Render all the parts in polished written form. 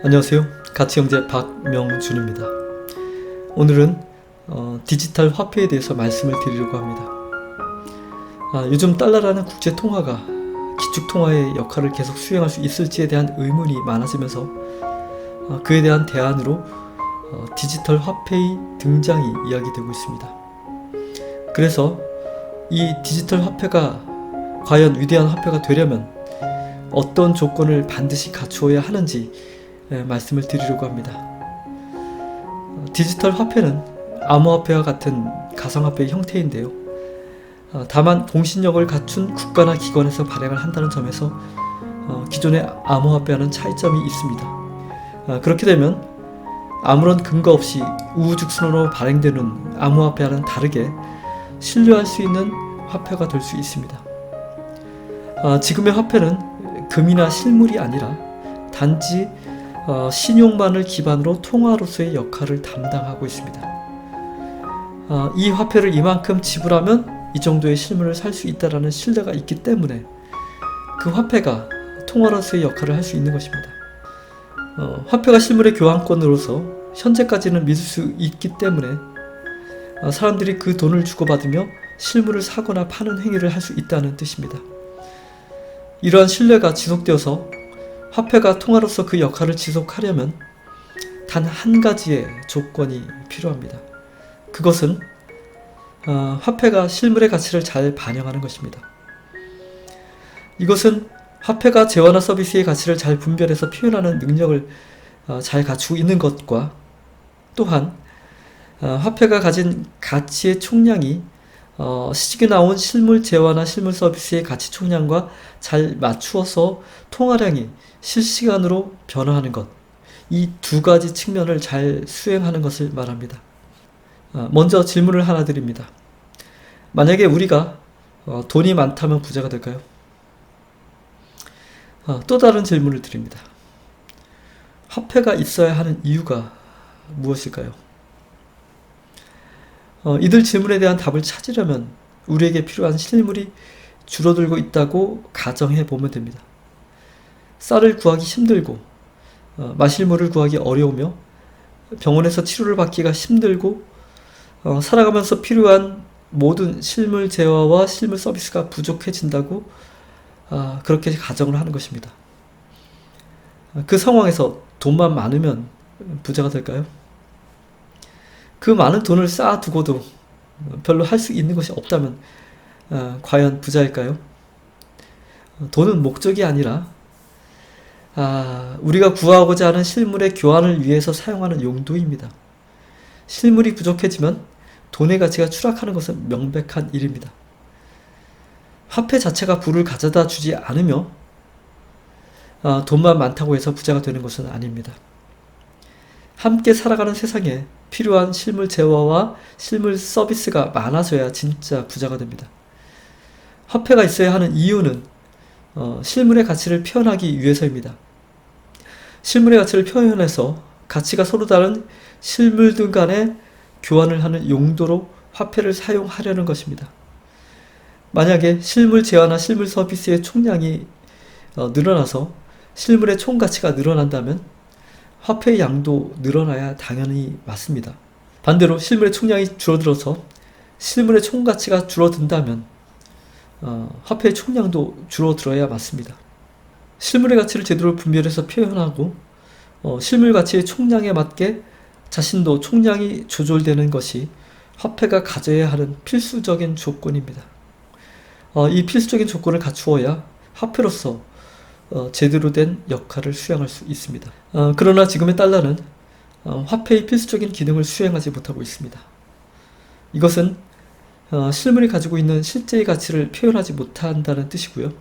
안녕하세요. 가치형제 박명준입니다. 오늘은 디지털 화폐에 대해서 말씀을 드리려고 합니다. 요즘 달러라는 국제통화가 기축통화의 역할을 계속 수행할 수 있을지에 대한 의문이 많아지면서 그에 대한 대안으로 디지털 화폐의 등장이 이야기되고 있습니다. 그래서 이 디지털 화폐가 과연 위대한 화폐가 되려면 어떤 조건을 반드시 갖추어야 하는지 말씀을 드리려고 합니다. 디지털 화폐는 암호화폐와 같은 가상화폐의 형태인데요. 다만 공신력을 갖춘 국가나 기관에서 발행을 한다는 점에서 기존의 암호화폐와는 차이점이 있습니다. 그렇게 되면 아무런 근거 없이 우후죽순으로 발행되는 암호화폐와는 다르게 신뢰할 수 있는 화폐가 될 수 있습니다. 지금의 화폐는 금이나 실물이 아니라 단지 신용만을 기반으로 통화로서의 역할을 담당하고 있습니다. 이 화폐를 이만큼 지불하면 이 정도의 실물을 살 수 있다는 신뢰가 있기 때문에 그 화폐가 통화로서의 역할을 할 수 있는 것입니다. 화폐가 실물의 교환권으로서 현재까지는 믿을 수 있기 때문에 사람들이 그 돈을 주고받으며 실물을 사거나 파는 행위를 할 수 있다는 뜻입니다. 이러한 신뢰가 지속되어서 화폐가 통화로서 그 역할을 지속하려면 단 한 가지의 조건이 필요합니다. 그것은 화폐가 실물의 가치를 잘 반영하는 것입니다. 이것은 화폐가 재화나 서비스의 가치를 잘 분별해서 표현하는 능력을 잘 갖추고 있는 것과 또한 화폐가 가진 가치의 총량이 시중에 나온 실물 재화나 실물 서비스의 가치 총량과 잘 맞추어서 통화량이 실시간으로 변화하는 것, 이 두 가지 측면을 잘 수행하는 것을 말합니다. 먼저 질문을 하나 드립니다. 만약에 우리가 돈이 많다면 부자가 될까요? 또 다른 질문을 드립니다. 화폐가 있어야 하는 이유가 무엇일까요? 이들 질문에 대한 답을 찾으려면 우리에게 필요한 실물이 줄어들고 있다고 가정해 보면 됩니다. 쌀을 구하기 힘들고 마실 물을 구하기 어려우며 병원에서 치료를 받기가 힘들고 살아가면서 필요한 모든 실물 재화와 실물 서비스가 부족해진다고 그렇게 가정을 하는 것입니다. 그 상황에서 돈만 많으면 부자가 될까요? 그 많은 돈을 쌓아두고도 별로 할 수 있는 것이 없다면 과연 부자일까요? 돈은 목적이 아니라 우리가 구하고자 하는 실물의 교환을 위해서 사용하는 용도입니다. 실물이 부족해지면 돈의 가치가 추락하는 것은 명백한 일입니다. 화폐 자체가 부를 가져다 주지 않으며 돈만 많다고 해서 부자가 되는 것은 아닙니다. 함께 살아가는 세상에 필요한 실물 재화와 실물 서비스가 많아져야 진짜 부자가 됩니다. 화폐가 있어야 하는 이유는 실물의 가치를 표현하기 위해서입니다. 실물의 가치를 표현해서 가치가 서로 다른 실물들 간에 교환을 하는 용도로 화폐를 사용하려는 것입니다. 만약에 실물 재화나 실물 서비스의 총량이 늘어나서 실물의 총 가치가 늘어난다면 화폐의 양도 늘어나야 당연히 맞습니다. 반대로 실물의 총량이 줄어들어서 실물의 총 가치가 줄어든다면 화폐의 총량도 줄어들어야 맞습니다. 실물의 가치를 제대로 분별해서 표현하고 실물 가치의 총량에 맞게 자신도 총량이 조절되는 것이 화폐가 가져야 하는 필수적인 조건입니다. 이 필수적인 조건을 갖추어야 화폐로서 제대로 된 역할을 수행할 수 있습니다. 그러나 지금의 달러는 화폐의 필수적인 기능을 수행하지 못하고 있습니다. 이것은 실물이 가지고 있는 실제의 가치를 표현하지 못한다는 뜻이고요.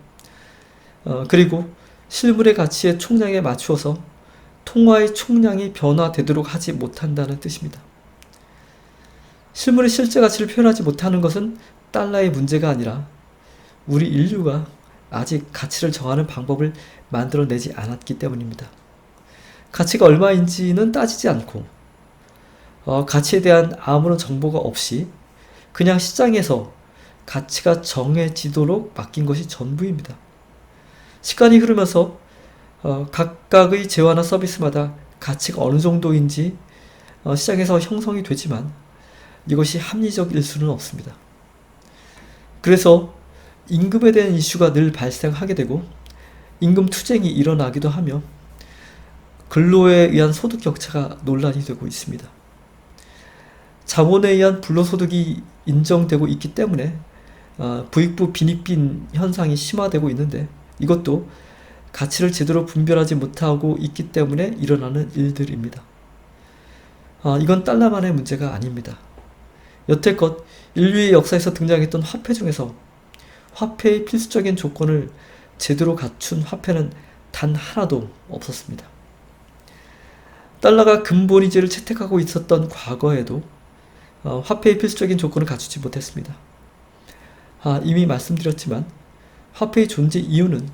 그리고 실물의 가치의 총량에 맞추어서 통화의 총량이 변화되도록 하지 못한다는 뜻입니다. 실물의 실제 가치를 표현하지 못하는 것은 달러의 문제가 아니라 우리 인류가 아직 가치를 정하는 방법을 만들어내지 않았기 때문입니다. 가치가 얼마인지는 따지지 않고 가치에 대한 아무런 정보가 없이 그냥 시장에서 가치가 정해지도록 맡긴 것이 전부입니다. 시간이 흐르면서 각각의 재화나 서비스마다 가치가 어느 정도인지 시장에서 형성이 되지만 이것이 합리적일 수는 없습니다. 그래서 임금에 대한 이슈가 늘 발생하게 되고 임금 투쟁이 일어나기도 하며 근로에 의한 소득 격차가 논란이 되고 있습니다. 자본에 의한 불로소득이 인정되고 있기 때문에 부익부 빈익빈 현상이 심화되고 있는데 이것도 가치를 제대로 분별하지 못하고 있기 때문에 일어나는 일들입니다. 이건 달러만의 문제가 아닙니다. 여태껏 인류의 역사에서 등장했던 화폐 중에서 화폐의 필수적인 조건을 제대로 갖춘 화폐는 단 하나도 없었습니다. 달러가 근본위제를 채택하고 있었던 과거에도 화폐의 필수적인 조건을 갖추지 못했습니다. 이미 말씀드렸지만 화폐의 존재 이유는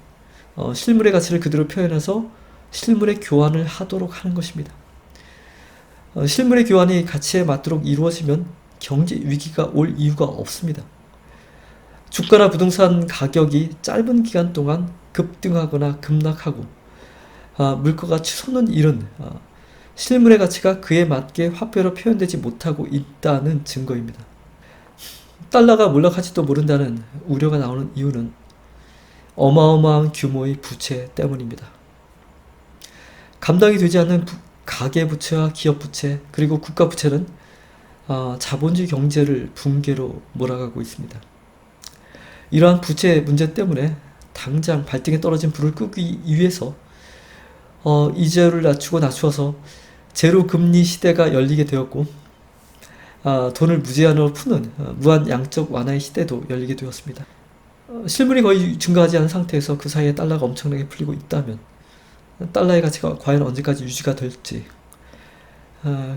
실물의 가치를 그대로 표현해서 실물의 교환을 하도록 하는 것입니다. 실물의 교환이 가치에 맞도록 이루어지면 경제 위기가 올 이유가 없습니다. 주가나 부동산 가격이 짧은 기간 동안 급등하거나 급락하고 물가가 치솟는 일은 실물의 가치가 그에 맞게 화폐로 표현되지 못하고 있다는 증거입니다. 달러가 몰락할지도 모른다는 우려가 나오는 이유는 어마어마한 규모의 부채 때문입니다. 감당이 되지 않는 가계부채와 기업부채 그리고 국가부채는 자본주의 경제를 붕괴로 몰아가고 있습니다. 이러한 부채 문제 때문에 당장 발등에 떨어진 불을 끄기 위해서 이자율을 낮추어서 제로금리 시대가 열리게 되었고 돈을 무제한으로 푸는 무한 양적 완화의 시대도 열리게 되었습니다. 실물이 거의 증가하지 않은 상태에서 그 사이에 달러가 엄청나게 풀리고 있다면 달러의 가치가 과연 언제까지 유지가 될지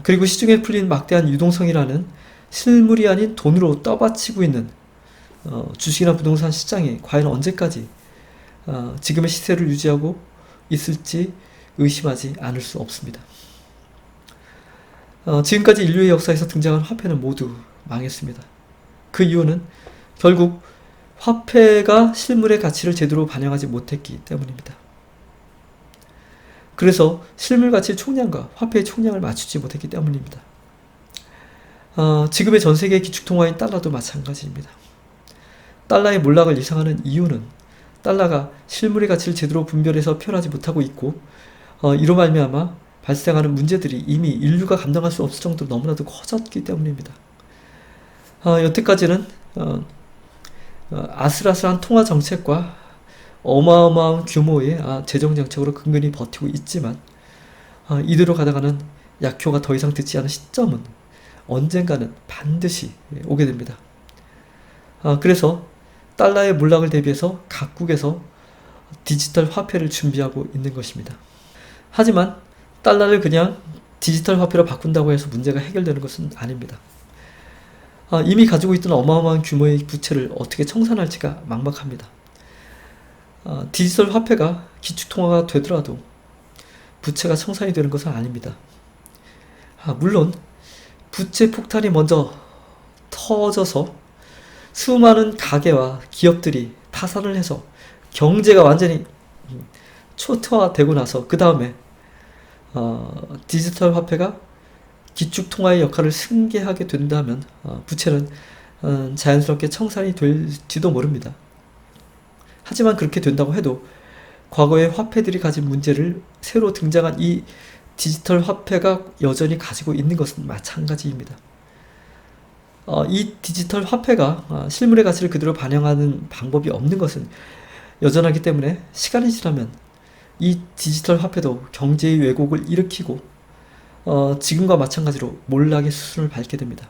그리고 시중에 풀린 막대한 유동성이라는 실물이 아닌 돈으로 떠받치고 있는 주식이나 부동산 시장이 과연 언제까지 지금의 시세를 유지하고 있을지 의심하지 않을 수 없습니다. 지금까지 인류의 역사에서 등장한 화폐는 모두 망했습니다. 그 이유는 결국 화폐가 실물의 가치를 제대로 반영하지 못했기 때문입니다. 그래서 실물 가치의 총량과 화폐의 총량을 맞추지 못했기 때문입니다. 지금의 전 세계 기축통화인 달러도 마찬가지입니다. 달러의 몰락을 예상하는 이유는 달러가 실물의 가치를 제대로 분별해서 표현하지 못하고 있고 이로 말미암아 발생하는 문제들이 이미 인류가 감당할 수 없을 정도로 너무나도 커졌기 때문입니다. 여태까지는 아슬아슬한 통화 정책과 어마어마한 규모의 재정 정책으로 근근히 버티고 있지만 이대로 가다가는 약효가 더 이상 듣지 않은 시점은 언젠가는 반드시 오게 됩니다. 그래서 달러의 몰락을 대비해서 각국에서 디지털 화폐를 준비하고 있는 것입니다. 하지만 달러를 그냥 디지털 화폐로 바꾼다고 해서 문제가 해결되는 것은 아닙니다. 이미 가지고 있던 어마어마한 규모의 부채를 어떻게 청산할지가 막막합니다. 디지털 화폐가 기축통화가 되더라도 부채가 청산이 되는 것은 아닙니다. 물론 부채 폭탄이 먼저 터져서 수많은 가게와 기업들이 파산을 해서 경제가 완전히 초토화되고 나서 그 다음에 디지털 화폐가 기축통화의 역할을 승계하게 된다면 부채는 자연스럽게 청산이 될지도 모릅니다. 하지만 그렇게 된다고 해도 과거의 화폐들이 가진 문제를 새로 등장한 이 디지털 화폐가 여전히 가지고 있는 것은 마찬가지입니다. 이 디지털 화폐가 실물의 가치를 그대로 반영하는 방법이 없는 것은 여전하기 때문에 시간이 지나면 이 디지털 화폐도 경제의 왜곡을 일으키고 지금과 마찬가지로 몰락의 수순을 밟게 됩니다.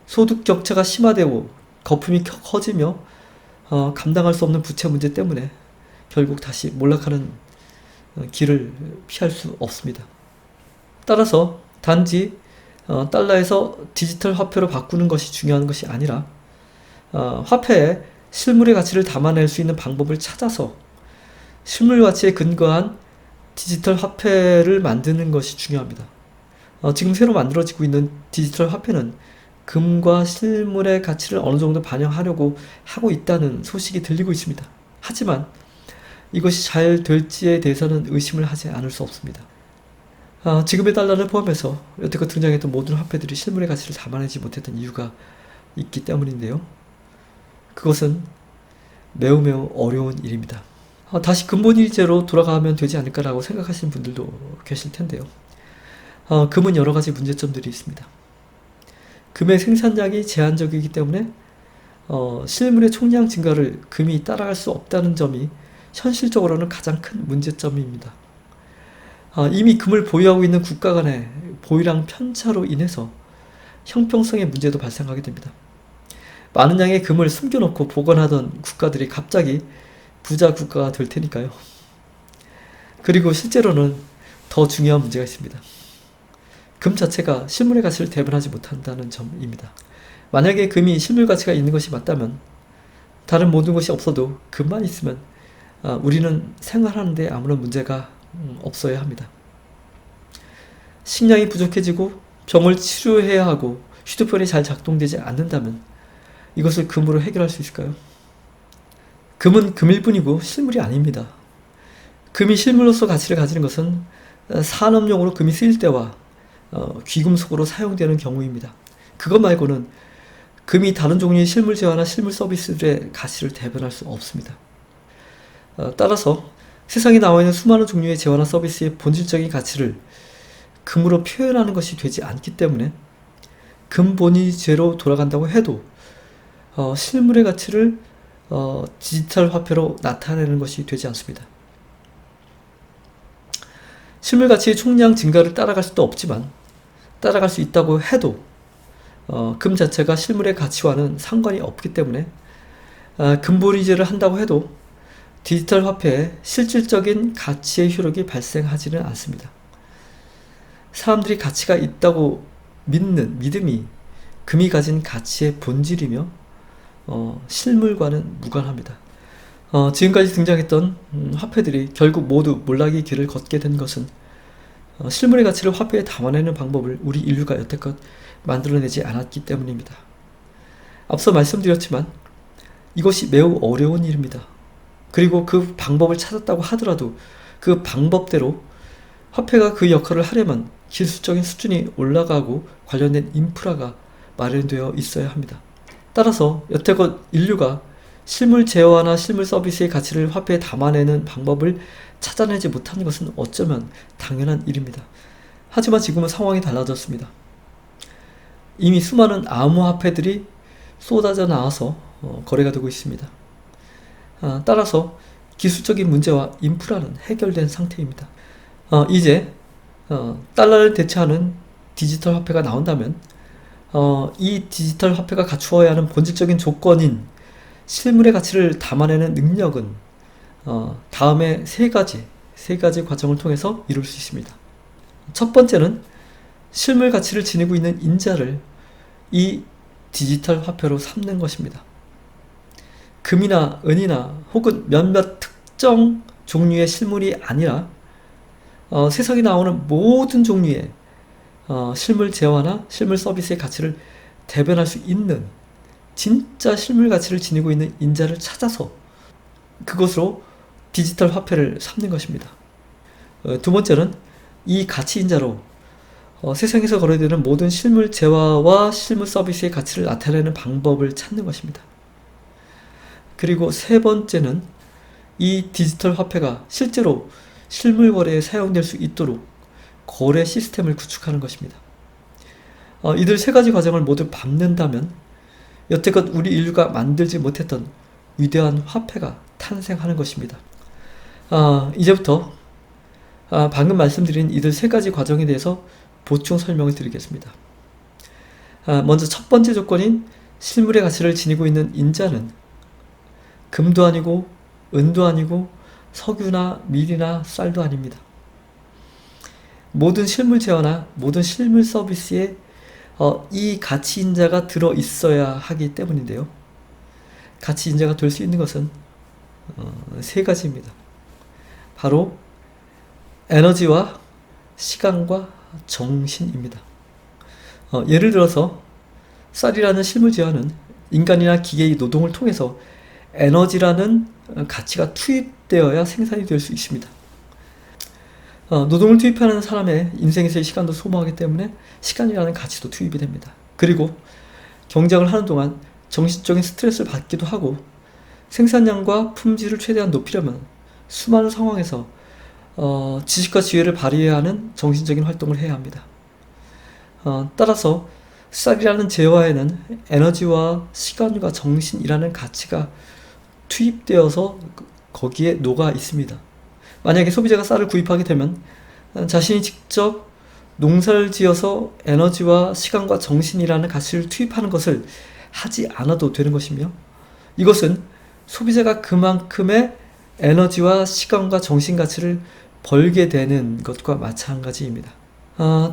소득 격차가 심화되고 거품이 커지며 감당할 수 없는 부채 문제 때문에 결국 다시 몰락하는 길을 피할 수 없습니다. 따라서 단지 달러에서 디지털 화폐로 바꾸는 것이 중요한 것이 아니라 화폐에 실물의 가치를 담아낼 수 있는 방법을 찾아서 실물 가치에 근거한 디지털 화폐를 만드는 것이 중요합니다. 지금 새로 만들어지고 있는 디지털 화폐는 금과 실물의 가치를 어느 정도 반영하려고 하고 있다는 소식이 들리고 있습니다. 하지만 이것이 잘 될지에 대해서는 의심을 하지 않을 수 없습니다. 지금의 달러를 포함해서 여태껏 등장했던 모든 화폐들이 실물의 가치를 담아내지 못했던 이유가 있기 때문인데요. 그것은 매우 어려운 일입니다. 다시 근본이제로 돌아가면 되지 않을까라고 생각하시는 분들도 계실 텐데요. 금은 여러 가지 문제점들이 있습니다. 금의 생산량이 제한적이기 때문에 실물의 총량 증가를 금이 따라갈 수 없다는 점이 현실적으로는 가장 큰 문제점입니다. 이미 금을 보유하고 있는 국가 간의 보유량 편차로 인해서 형평성의 문제도 발생하게 됩니다. 많은 양의 금을 숨겨놓고 보관하던 국가들이 갑자기 부자 국가가 될 테니까요. 그리고 실제로는 더 중요한 문제가 있습니다. 금 자체가 실물의 가치를 대변하지 못한다는 점입니다. 만약에 금이 실물 가치가 있는 것이 맞다면 다른 모든 것이 없어도 금만 있으면 우리는 생활하는데 아무런 문제가 없어야 합니다. 식량이 부족해지고 병을 치료해야 하고 휴대폰이 잘 작동되지 않는다면 이것을 금으로 해결할 수 있을까요? 금은 금일 뿐이고 실물이 아닙니다. 금이 실물로서 가치를 가지는 것은 산업용으로 금이 쓰일 때와 귀금속으로 사용되는 경우입니다. 그것 말고는 금이 다른 종류의 실물 재화나 실물 서비스들의 가치를 대변할 수 없습니다. 따라서 세상에 나와 있는 수많은 종류의 재화나 서비스의 본질적인 가치를 금으로 표현하는 것이 되지 않기 때문에 금본위제로 돌아간다고 해도 실물의 가치를 디지털 화폐로 나타내는 것이 되지 않습니다. 실물 가치의 총량 증가를 따라갈 수도 없지만 따라갈 수 있다고 해도 금 자체가 실물의 가치와는 상관이 없기 때문에 금본위제를 한다고 해도 디지털 화폐에 실질적인 가치의 효력이 발생하지는 않습니다. 사람들이 가치가 있다고 믿는 믿음이 금이 가진 가치의 본질이며 실물과는 무관합니다. 지금까지 등장했던 화폐들이 결국 모두 몰락의 길을 걷게 된 것은 실물의 가치를 화폐에 담아내는 방법을 우리 인류가 여태껏 만들어내지 않았기 때문입니다. 앞서 말씀드렸지만 이것이 매우 어려운 일입니다. 그리고 그 방법을 찾았다고 하더라도 그 방법대로 화폐가 그 역할을 하려면 기술적인 수준이 올라가고 관련된 인프라가 마련되어 있어야 합니다. 따라서 여태껏 인류가 실물 재화나 실물 서비스의 가치를 화폐에 담아내는 방법을 찾아내지 못한 것은 어쩌면 당연한 일입니다. 하지만 지금은 상황이 달라졌습니다. 이미 수많은 암호화폐들이 쏟아져 나와서 거래가 되고 있습니다. 따라서 기술적인 문제와 인프라는 해결된 상태입니다. 이제 달러를 대체하는 디지털 화폐가 나온다면 이 디지털 화폐가 갖추어야 하는 본질적인 조건인 실물의 가치를 담아내는 능력은 다음에 세 가지 과정을 통해서 이룰 수 있습니다. 첫 번째는 실물 가치를 지니고 있는 인자를 이 디지털 화폐로 삼는 것입니다. 금이나 은이나 혹은 몇몇 특정 종류의 실물이 아니라 세상에 나오는 모든 종류의 실물 재화나 실물 서비스의 가치를 대변할 수 있는 진짜 실물 가치를 지니고 있는 인자를 찾아서 그것으로 디지털 화폐를 삼는 것입니다. 두 번째는 이 가치 인자로 세상에서 거래되는 모든 실물 재화와 실물 서비스의 가치를 나타내는 방법을 찾는 것입니다. 그리고 세 번째는 이 디지털 화폐가 실제로 실물 거래에 사용될 수 있도록 거래 시스템을 구축하는 것입니다. 이들 세 가지 과정을 모두 밟는다면 여태껏 우리 인류가 만들지 못했던 위대한 화폐가 탄생하는 것입니다. 이제부터 방금 말씀드린 이들 세 가지 과정에 대해서 보충 설명을 드리겠습니다. 먼저 첫 번째 조건인 실물의 가치를 지니고 있는 인자는 금도 아니고 은도 아니고 석유나 밀이나 쌀도 아닙니다. 모든 실물 재화나 모든 실물 서비스에 이 가치 인자가 들어 있어야 하기 때문인데요. 가치 인자가 될 수 있는 것은 세 가지입니다. 바로 에너지와 시간과 정신입니다. 예를 들어서 쌀이라는 실물 재화는 인간이나 기계의 노동을 통해서 에너지라는 가치가 투입되어야 생산이 될 수 있습니다. 노동을 투입하는 사람의 인생에서의 시간도 소모하기 때문에 시간이라는 가치도 투입이 됩니다. 그리고 경쟁을 하는 동안 정신적인 스트레스를 받기도 하고 생산량과 품질을 최대한 높이려면 수많은 상황에서 지식과 지혜를 발휘해야 하는 정신적인 활동을 해야 합니다. 따라서 쌀이라는 재화에는 에너지와 시간과 정신이라는 가치가 투입되어서 거기에 녹아 있습니다. 만약에 소비자가 쌀을 구입하게 되면 자신이 직접 농사를 지어서 에너지와 시간과 정신이라는 가치를 투입하는 것을 하지 않아도 되는 것이며, 이것은 소비자가 그만큼의 에너지와 시간과 정신 가치를 벌게 되는 것과 마찬가지입니다.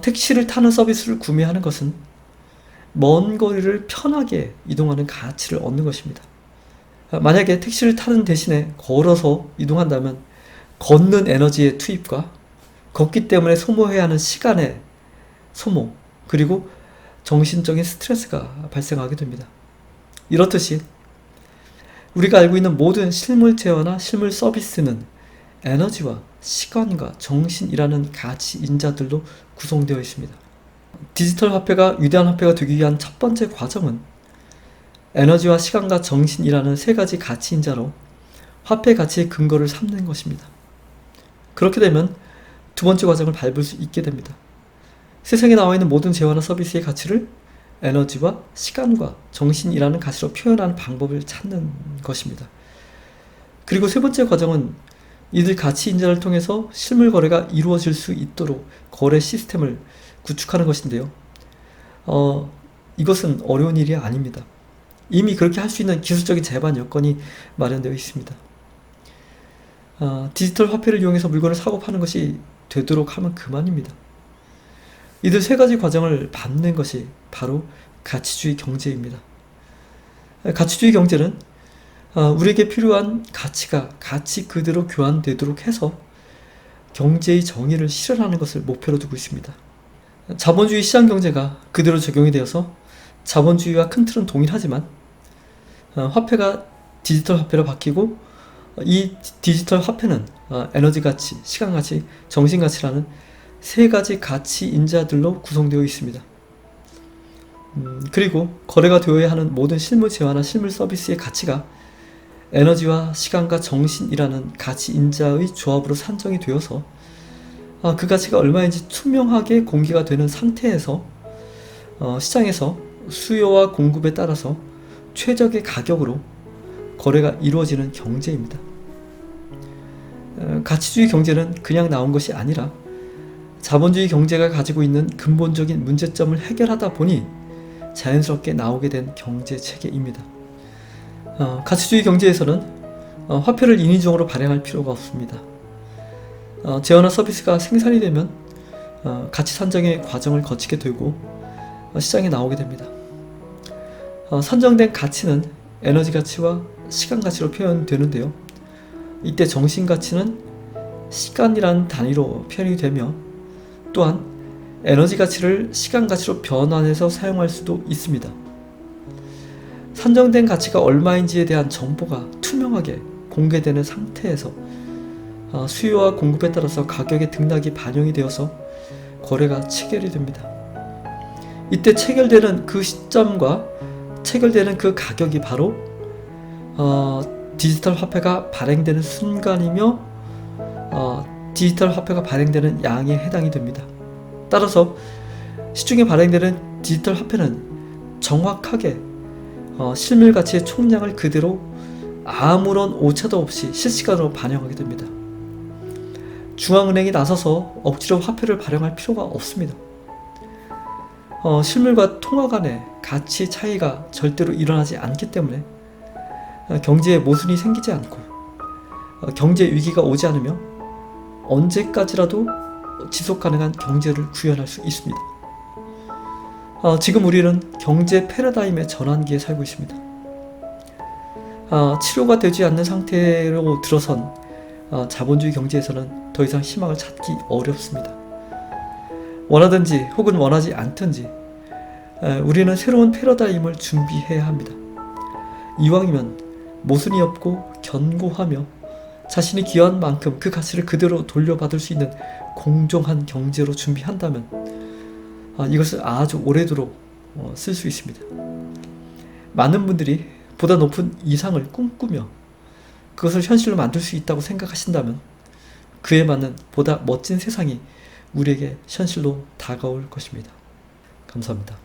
택시를 타는 서비스를 구매하는 것은 먼 거리를 편하게 이동하는 가치를 얻는 것입니다. 만약에 택시를 타는 대신에 걸어서 이동한다면 걷는 에너지의 투입과 걷기 때문에 소모해야 하는 시간의 소모, 그리고 정신적인 스트레스가 발생하게 됩니다. 이렇듯이 우리가 알고 있는 모든 실물 재화나 실물 서비스는 에너지와 시간과 정신이라는 가치 인자들로 구성되어 있습니다. 디지털 화폐가 위대한 화폐가 되기 위한 첫 번째 과정은 에너지와 시간과 정신이라는 세 가지 가치 인자로 화폐 가치의 근거를 삼는 것입니다. 그렇게 되면 두 번째 과정을 밟을 수 있게 됩니다. 세상에 나와 있는 모든 재화나 서비스의 가치를 에너지와 시간과 정신이라는 가치로 표현하는 방법을 찾는 것입니다. 그리고 세 번째 과정은 이들 가치 인자를 통해서 실물 거래가 이루어질 수 있도록 거래 시스템을 구축하는 것인데요. 이것은 어려운 일이 아닙니다. 이미 그렇게 할 수 있는 기술적인 제반 여건이 마련되어 있습니다. 디지털 화폐를 이용해서 물건을 사고 파는 것이 되도록 하면 그만입니다. 이들 세 가지 과정을 밟는 것이 바로 가치주의 경제입니다. 가치주의 경제는 우리에게 필요한 가치가 가치 그대로 교환되도록 해서 경제의 정의를 실현하는 것을 목표로 두고 있습니다. 자본주의 시장 경제가 그대로 적용이 되어서 자본주의와 큰 틀은 동일하지만 화폐가 디지털 화폐로 바뀌고 이 디지털 화폐는 에너지 가치, 시간 가치, 정신 가치라는 세 가지 가치 인자들로 구성되어 있습니다. 그리고 거래가 되어야 하는 모든 실물 재화나 실물 서비스의 가치가 에너지와 시간과 정신이라는 가치 인자의 조합으로 산정이 되어서 그 가치가 얼마인지 투명하게 공개가 되는 상태에서 시장에서 수요와 공급에 따라서 최적의 가격으로 거래가 이루어지는 경제입니다. 가치주의 경제는 그냥 나온 것이 아니라 자본주의 경제가 가지고 있는 근본적인 문제점을 해결하다 보니 자연스럽게 나오게 된 경제 체계입니다. 가치주의 경제에서는 화폐를 인위적으로 발행할 필요가 없습니다. 재화나 서비스가 생산이 되면 가치 산정의 과정을 거치게 되고 시장에 나오게 됩니다. 산정된 가치는 에너지 가치와 시간 가치로 표현되는데요. 이때 정신 가치는 시간이라는 단위로 표현이 되며 또한 에너지 가치를 시간 가치로 변환해서 사용할 수도 있습니다. 산정된 가치가 얼마인지에 대한 정보가 투명하게 공개되는 상태에서 수요와 공급에 따라서 가격의 등락이 반영이 되어서 거래가 체결이 됩니다. 이때 체결되는 그 시점과 체결되는 그 가격이 바로 디지털 화폐가 발행되는 순간이며 디지털 화폐가 발행되는 양에 해당이 됩니다. 따라서 시중에 발행되는 디지털 화폐는 정확하게 실물 가치의 총량을 그대로 아무런 오차도 없이 실시간으로 반영하게 됩니다. 중앙은행이 나서서 억지로 화폐를 발행할 필요가 없습니다. 실물과 통화 간의 가치 차이가 절대로 일어나지 않기 때문에 경제에 모순이 생기지 않고 경제 위기가 오지 않으며 언제까지라도 지속 가능한 경제를 구현할 수 있습니다. 지금 우리는 경제 패러다임의 전환기에 살고 있습니다. 치료가 되지 않는 상태로 들어선 자본주의 경제에서는 더 이상 희망을 찾기 어렵습니다. 원하든지 혹은 원하지 않든지 우리는 새로운 패러다임을 준비해야 합니다. 이왕이면 모순이 없고 견고하며 자신이 기여한 만큼 그 가치를 그대로 돌려받을 수 있는 공정한 경제로 준비한다면 이것을 아주 오래도록 쓸 수 있습니다. 많은 분들이 보다 높은 이상을 꿈꾸며 그것을 현실로 만들 수 있다고 생각하신다면 그에 맞는 보다 멋진 세상이 우리에게 현실로 다가올 것입니다. 감사합니다.